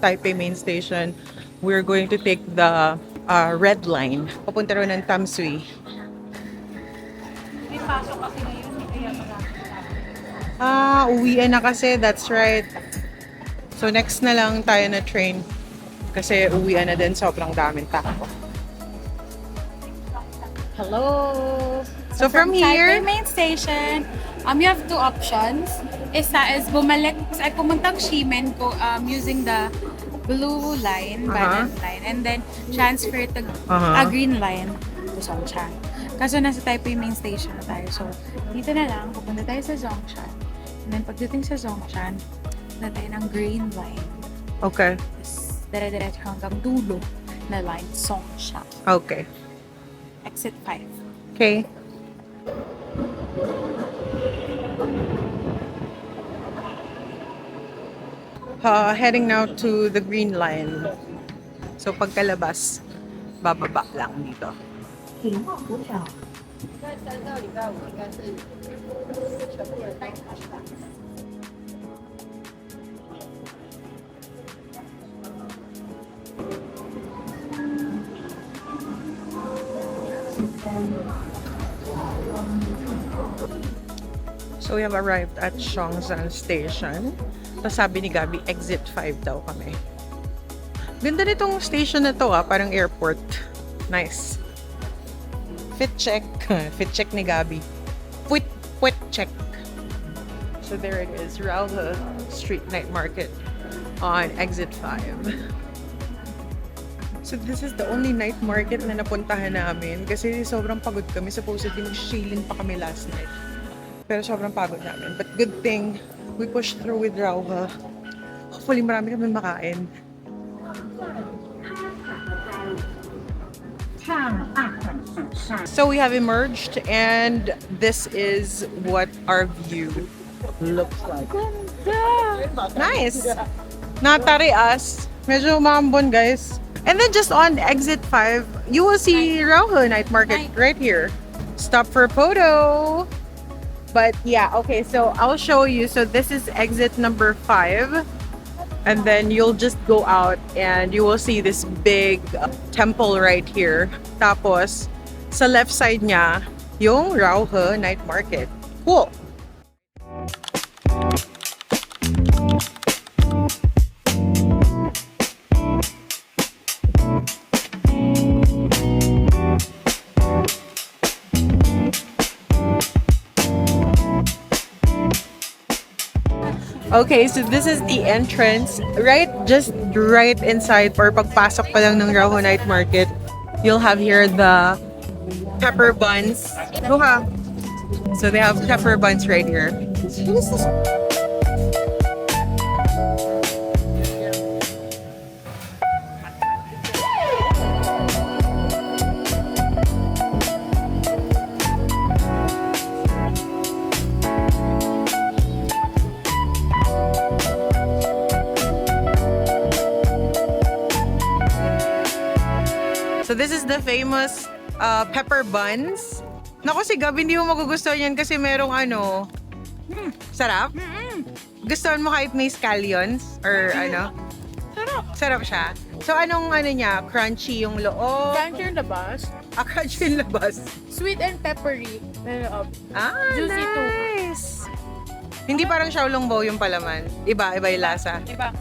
Taipei Main Station, we're going to take the red line. Papunta rin ng Tamsui. May pasok kasi ngayon, kaya marami. Uwian na kasi. That's right. So, next na lang tayo na train. Kasi uwian na din. Sobrang daming tao. Hello! So, from here, Taipei Main Station, you have two options. Isa is bumalik, ay pumuntang Ximen using the blue line, Banyan line, and then transfer to a green line to Zhongshan. Kaso nasa Taipei Main Station na tayo. So, dito na lang, pupunta tayo sa Zhongshan. And then pagdating sa Zhongshan, na tayo ng green line. okay. Tapos, dire-diretso hanggang dulo na line, Zhongshan. Okay. Exit 5. Okay. Heading now to the green line. So pagkalabas, bababa lang dito. So we have arrived at Zhongshan Station. Tapos sabi ni Gabi, exit 5 daw kami. Ganda nitong station na to parang airport. Nice. Fit check. Fit check ni Gabi. Puwit check. So there it is, Rauhe Street Night Market on exit 5. So this is the only night market na napuntahan namin kasi sobrang pagod kami. Supposedly mag-shailing pa kami last night. Pero sobrang pagod namin. But good thing, we pushed through with Rauhe. Hopefully marami kami makain. So we have emerged and this is what our view looks like. Nice! Natari us. Medyo umambon, guys. And then just on exit 5, you will see Rauhe Night Market right here. Stop for a photo. But yeah, okay, so I'll show you. So this is exit number 5. And then you'll just go out and you will see this big temple right here. Tapos, sa left side niya, yung Rauhe Night Market. Cool! Okay, so this is the entrance. Just right inside, or pagpasok pa lang ng Rauhe Night Market, you'll have here the pepper buns. Buha. So they have pepper buns right here. So this is the famous pepper buns. Naku, si Gab, hindi mo magugustuhan yan kasi merong sarap. Gustuhan mo kahit may scallions or Sarap. Sarap siya. So anong niya? Crunchy yung loob? Crunchy yung labas. Crunchy yung labas. Sweet and peppery. Juicy too. Nice! Hindi parang Xiaolong Bao yung palaman. Iba yung lasa. Diba?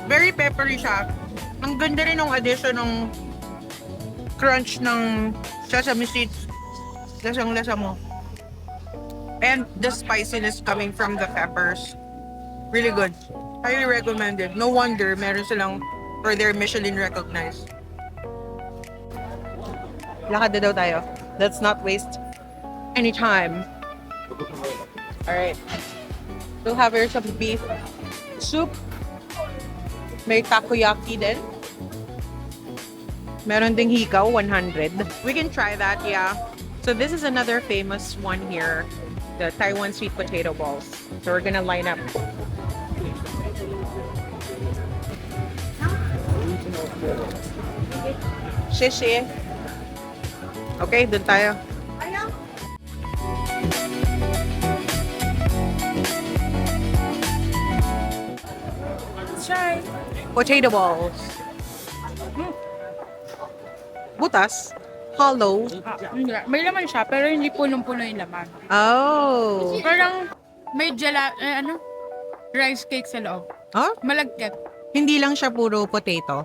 Very peppery siya. Ang ganda rin ng addition ng crunch ng sesame seeds. Lasang-lasa mo. And the spiciness coming from the peppers. Really good. Highly recommended. No wonder meron silang, or they're Michelin recognized. Lakad na daw tayo. Let's not waste any time. Alright. We'll have here some beef soup. May takoyaki din. Meron ding hikaw, 100. We can try that, yeah. So this is another famous one here. The Taiwan sweet potato balls. So we're gonna line up. Shishi. Okay, dun tayo. try. Potato balls. Butas. Hollow. Hindi. May laman siya, pero hindi punong-puno yung laman. Oh. Parang may rice cake sa loob. Oh? Malagkit. Hindi lang siya puro potato.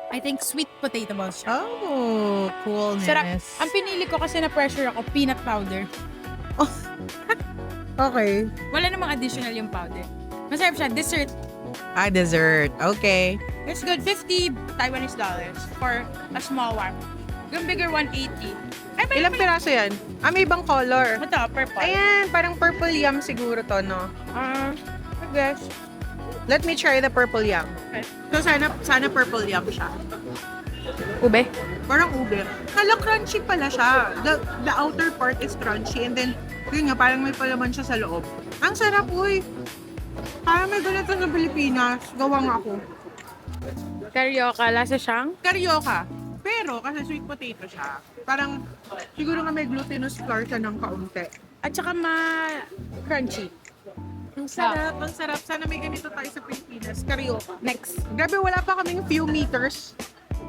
I think sweet potato balls siya. Oh, coolness. Sarap. Ang pinili ko kasi na-pressure ako, peanut powder. Okay. Wala namang additional yung powder. Masarap siya. Dessert. Dessert. Okay. It's good. 50 Taiwanese dollars for a small one. Yung bigger 180. Ay, may Ilang piraso yan? May ibang color. Ito, purple. Ayan, parang purple yam siguro to, no? I guess. Let me try the purple yam. Okay. So, sana purple yam siya. Ube. Parang ube. Hala, crunchy pala siya. The outer part is crunchy and then, yun nga, parang may palaman siya sa loob. Ang sarap, uy. Parang may ganito sa Pilipinas. Gawa nga ako. Carioca. Lasa siyang? Carioca. Pero, kasi sweet potato siya, parang, siguro nga may glutinous flour siya ng kaunti. At saka crunchy. Ang sarap, ang sarap. Sana may ganito tayo sa Pilipinas. Carioca. Next. Grabe, wala pa kaming few meters.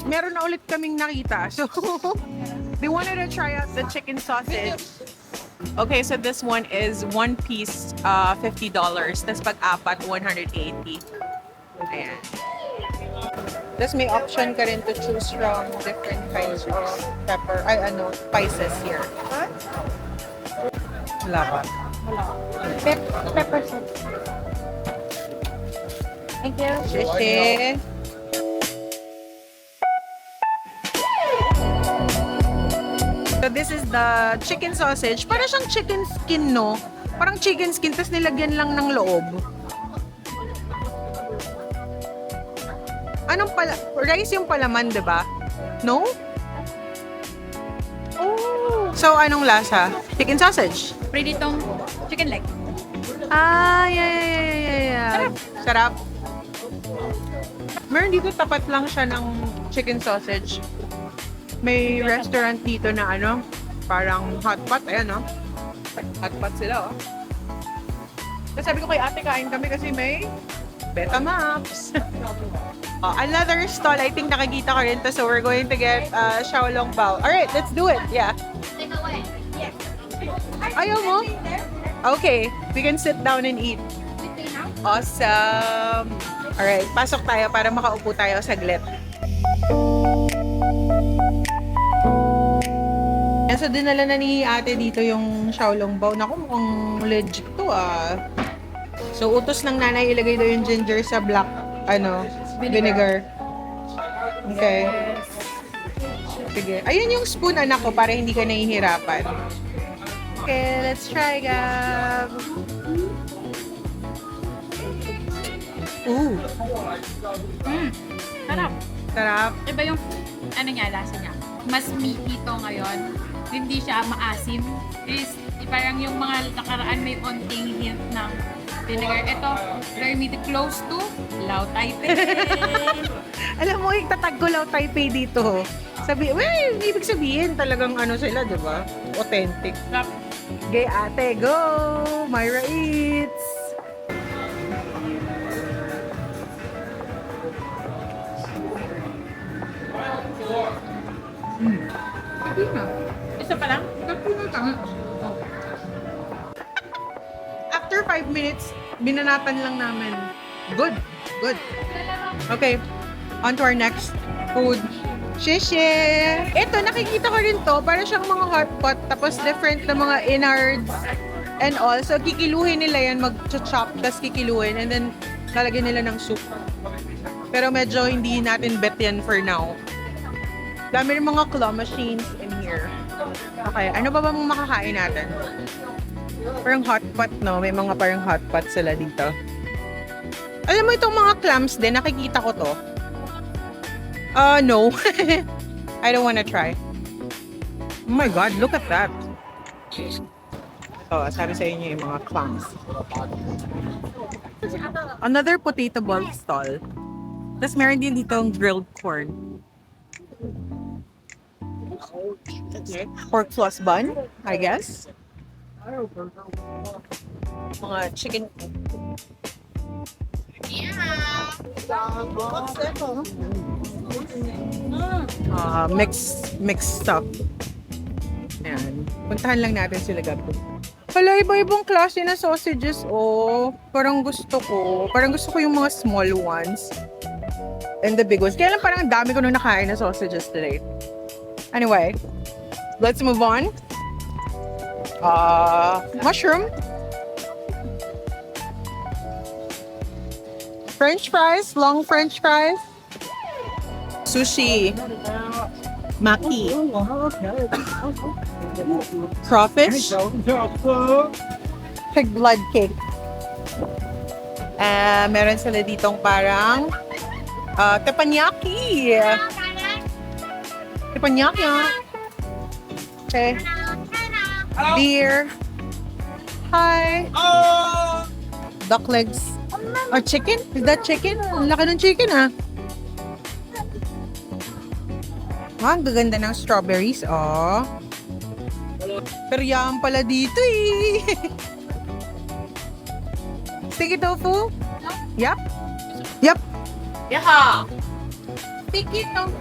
Meron na ulit kaming nakita. So, they wanted to try out the chicken sausage. Okay, so this one is one piece, $50. Tapos pag-apat, 180. Ayan. Tapos may option ka rin to choose from different kinds of spices here. Wala pa. Pepper soup. Thank you. Shishi. So this is the chicken sausage. Para siyang chicken skin, no? Parang chicken skin, tapos nilagyan lang ng loob. Anong rice yung palaman, di ba? No? Oh. So, anong lasa? Chicken sausage? Prinitong chicken leg. Yeah. Sarap. Sarap. Meron dito, tapat lang siya ng chicken sausage. May restaurant dito na parang hot pot. Ayan, no? Hot pot sila, oh. Tapos sabi ko kay ate, kain kami kasi may Betamax. Another stall, I think nakikita ko rin to. So we're going to get Xiaolong Bao. Alright, let's do it. Yeah. Ayaw mo? Okay, we can sit down and eat. Awesome. Alright, pasok tayo para makaupo tayo saglit. So dinala na ni ate dito yung Xiaolong Bao. Naku, mukhang legit to So utos ng nanay ilagay daw yung ginger sa black vinegar. Okay. Sige. Ayun yung spoon, anak ko, para hindi ka nahihirapan. Okay, let's try, Gab. Ooh. Sarap. Sarap. Iba yung, lasa niya. Mas meaty to ngayon. Hindi siya maasim. Parang yung mga nakaraan may onting hint ng vinegar. Ito, very meaty, close to Lao Taipei. Alam mo, itatag ko Lao Taipei dito. Ibig sabihin talagang sila, di ba? Authentic. Gay ate, go! Myra eats! Isa pa lang? After 5 minutes, binanatan lang namin. Good. Good. Okay. On to our next food. Shishi! Ito, nakikita ko rin to. Para siyang mga hot pot. Tapos different na mga innards and all. So, kikiluhin nila yan. Mag-chop. Tapos kikiluhin. And then, lalagyan nila ng soup. Pero medyo hindi natin bet yan for now. Dami rin mga claw machines in here. Okay. Ano ba bang makakain natin? Parang hot pot, no? May mga parang hot pot sila dito. Alam mo itong mga clams din, nakikita ko to. No. I don't wanna try. Oh my God, look at that. Oh, sabi sa inyo yung mga clams. Another potato ball stall. Tapos meron din dito ang grilled corn. Pork floss bun, I guess. Mga chicken. Mixed stuff. Ayan. Puntahan lang natin sila gabi. Hala, iba-ibang klase na sausages. Oh, parang gusto ko. Parang gusto ko yung mga small ones. And the big ones. Kaya lang parang ang dami ko nung nakain na sausages today. Anyway, let's move on. Mushroom. French fries, long French fries. Sushi. Maki. Crawfish. Pig blood cake. Meron sila ditong parang teppanyaki. Teppanyaki. Okay. Beer. Hi. Duck legs. Or chicken? Is that chicken? Ang laki ng chicken, ah. Ang gaganda ng strawberries, oh. Pero yan pala dito, eh. Sticky tofu? Yup. Yup. Yeah. Sticky tofu.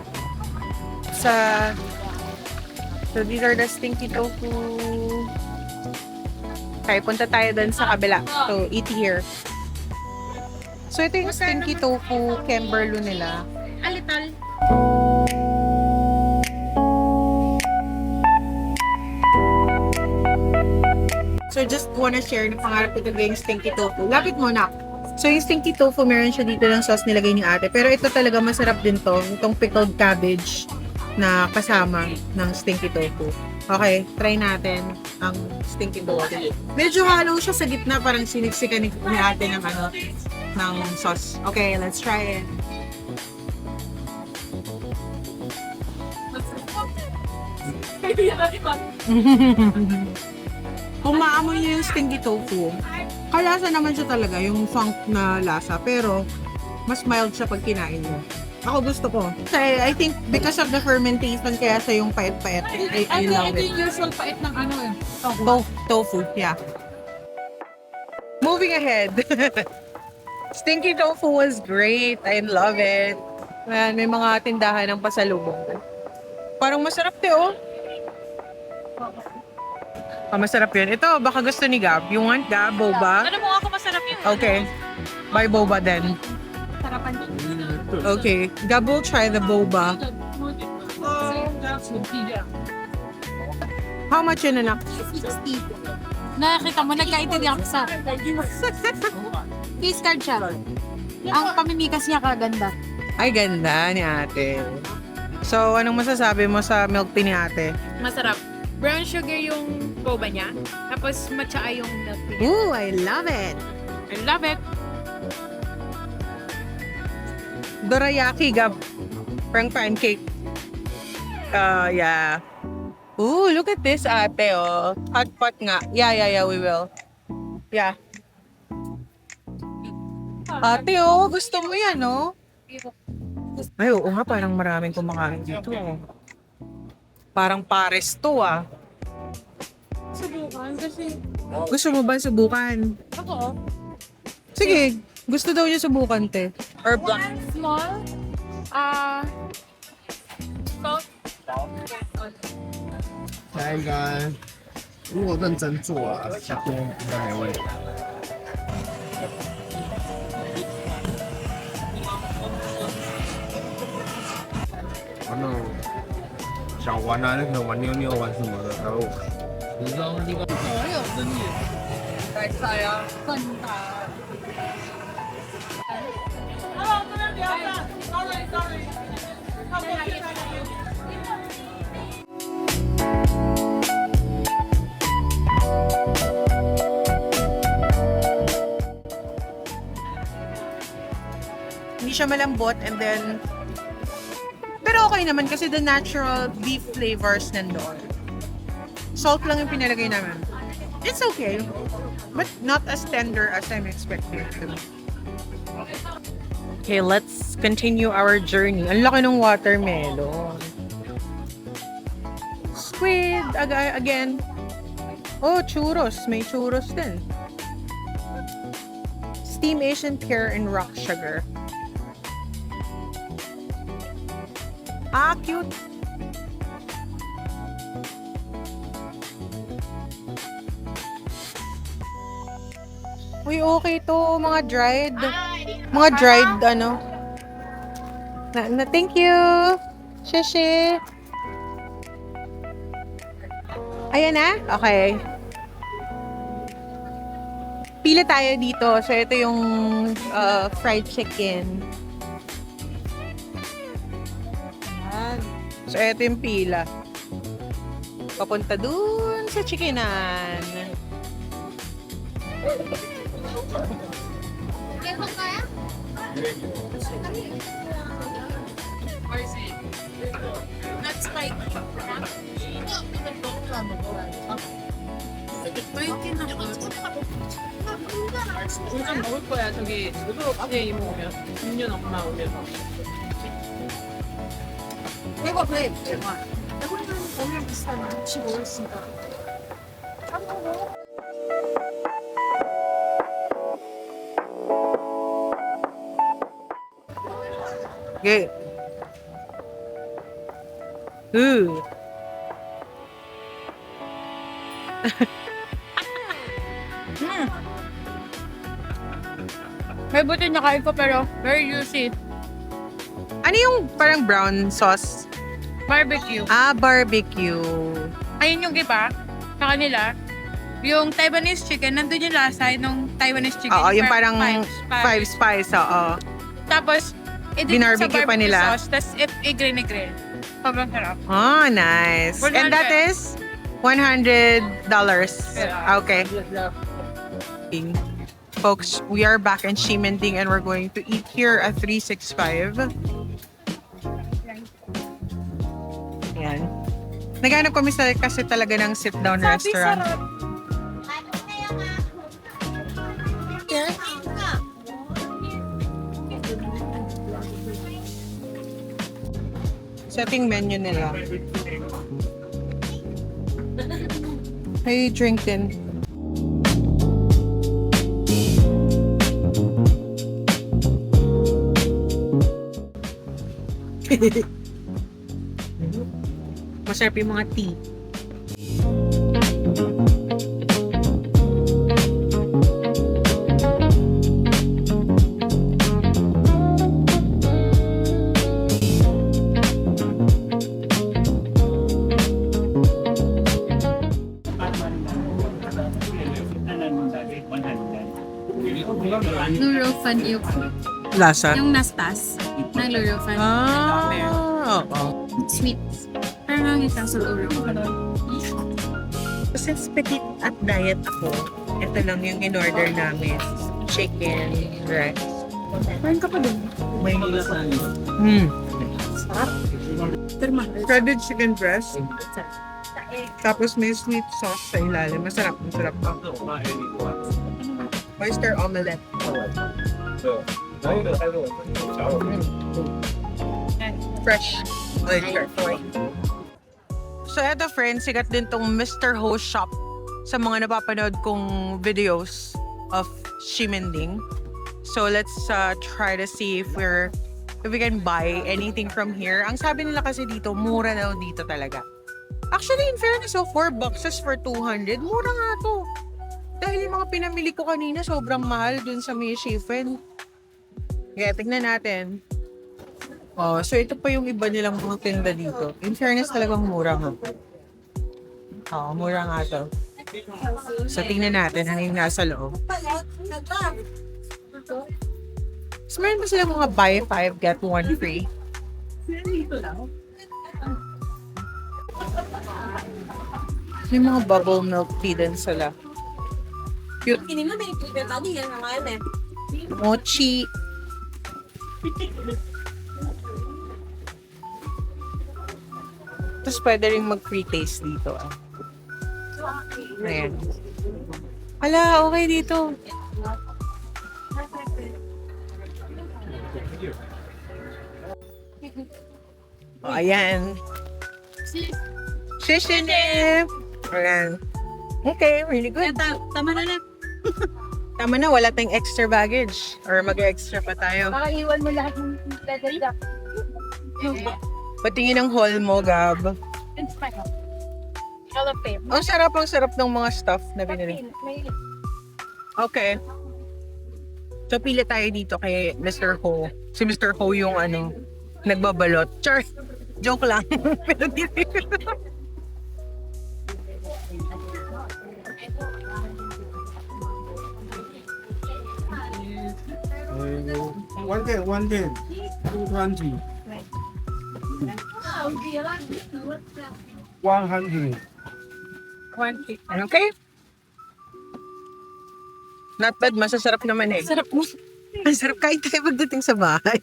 So, these are the stinky tofu. Okay, punta tayo dun sa kabila. So, eat here. So, ito yung stinky tofu Kemberlu nila. A little. So, just wanna share na pangarap ko talaga yung stinky tofu. Lapit mo na. So, yung stinky tofu, meron siya dito ng sauce nilagay ni ate. Pero ito talaga masarap din to. Itong pickled cabbage na kasama ng stinky tofu. Okay, try natin ang stinky tofu. Medyo hollow siya sa gitna, parang siniksikan ni ate ng ng sauce. Okay, let's try it. Kung maamoy niyo yung stinky tofu, kalasa naman siya talaga, yung funk na lasa, pero mas mild siya pag kinain mo. Ako gusto ko. Kasi I think because of the fermentation, kaya sa yung pait-pait. I love it. Yung usual pait ng Tofu, yeah. Moving ahead. Stinky tofu was great. I love it. Man, may mga tindahan ng pasalubong. Parang masarap oh. Masarap yun. Ito, baka gusto ni Gab. You want Gab, boba? Ano mo ako masarap yun? Okay. Buy boba then. Sarapan yun. Okay. Gab will try the boba. How much yun, anak? 60. Nakakita mo, nagkaintindi ako sa case card siya. Ang pamimikas niya kaganda. Ay, ganda ni ate. So, anong masasabi mo sa milk tea ni ate? Masarap. Brown sugar yung boba niya. Tapos matcha yung milk tea. Ooh, I love it. I love it. Dorayaki, Gab. Parang pancake. Yeah. Ooh, look at this, ate, oh. Hot pot nga. Yeah, we will. Yeah. Ate, oh, gusto mo yan, oh? Ay, oo nga, parang maraming kumakain dito, oh. Parang pares to, ah. Subukan kasi... Gusto mo ba subukan? Ako, Sige, gusto daw niya subukan, te. Or black. one small, salt. 下应该如果认真做啊，下锅应该没问题。玩那种想玩啊，那个玩妞妞玩什么的，还有你知道那个Kahit saya. Hindi siya malambot and then pero okay naman kasi the natural beef flavors nandoon. Salt lang yung pinalagay namin. It's okay. But not as tender as I'm expecting it to be. Okay, let's continue our journey. Ang laki ng watermelon. Squid again. Oh, churros. May churros din. Steam Asian pear and rock sugar. Ah, cute. Uy, okay to. Mga dried. Mga dried, ano. Thank you. Sheshe. Ayan na? Okay. Pila tayo dito. So, ito yung fried chicken. Ayan. So, ito yung pila. Papunta dun sa chickenan. That's like 잠깐 먹을 거야. 저기 얘 이모 오면 윤윤 엄마 오면. 이거 왜? 오늘 비싸나? 15일씩인가? Okay. Ooh. May buti niya kain ko pero very juicy. Ano yung parang brown sauce? Barbecue. Ah, barbecue. Ayun yung iba sa kanila. Yung Taiwanese chicken, nandun yung lasa nung Taiwanese chicken. Oo, yung parang five five spice, oo. Tapos, Binarbecue pa nila. sauce, tapos i-grill. Sobrang sarap. Oh, nice. And that 100. is $100. Yeah. Okay. Folks, we are back in Ximending and we're going to eat here at 365. Ayan. Naghanap kami kasi talaga ng sit-down restaurant. So, ito yung menu nila. Hey, drink din. Masarap yung mga tea. Luro fan yung Lasa? nastas ng luro fan. Ah, oo. Sweet. Parang isang sa luro fan. Since petite at diet ako, ito lang yung in-order namin. Chicken, rice. Parang ka pa dun. May shredded chicken breast. Tapos may sweet sauce sa ilalim. Masarap, masarap pa. Oyster omelette. Fresh. So eto friends, sikat din tong Mr. Ho Shop sa mga napapanood kong videos of Ximending. So let's try to see if we can buy anything from here. Ang sabi nila kasi dito, mura daw dito talaga. Actually, in fairness, 4 boxes for 200. Mura nga to. Dahil yung mga pinamili ko kanina, sobrang mahal dun sa may Shifen. Kaya, tignan natin. Oh, so ito pa yung iba nilang mga tinda dito. In fairness, talagang mura nga. Oo, mura nga to. So, tingnan natin ano yung nasa loob. So, meron ba silang mga buy 5, get 1 free? May mga bubble milk tea din sila. Cute. Mochi. Tapos pwede rin mag-pre-taste dito. Ayan. Ala, okay dito. Oh, ayan. Shishine! Ayan. Okay, really good. Tama na lang. Tama na, wala tayong extra baggage. Or mag-extra pa tayo. Baka iwan mo lahat ng dadaldak. Patingin ng haul mo, Gab. It's my Jalapeno. Ang sarap ng mga stuff na binili. Okay. So, pili tayo dito kay Mr. Ho. Si Mr. Ho yung nagbabalot. Char! Joke lang. Pero one ten, 220. 100. Okay? Not bad, masasarap naman eh. Sarap mo. Ang sarap kahit tayo pagdating sa bahay.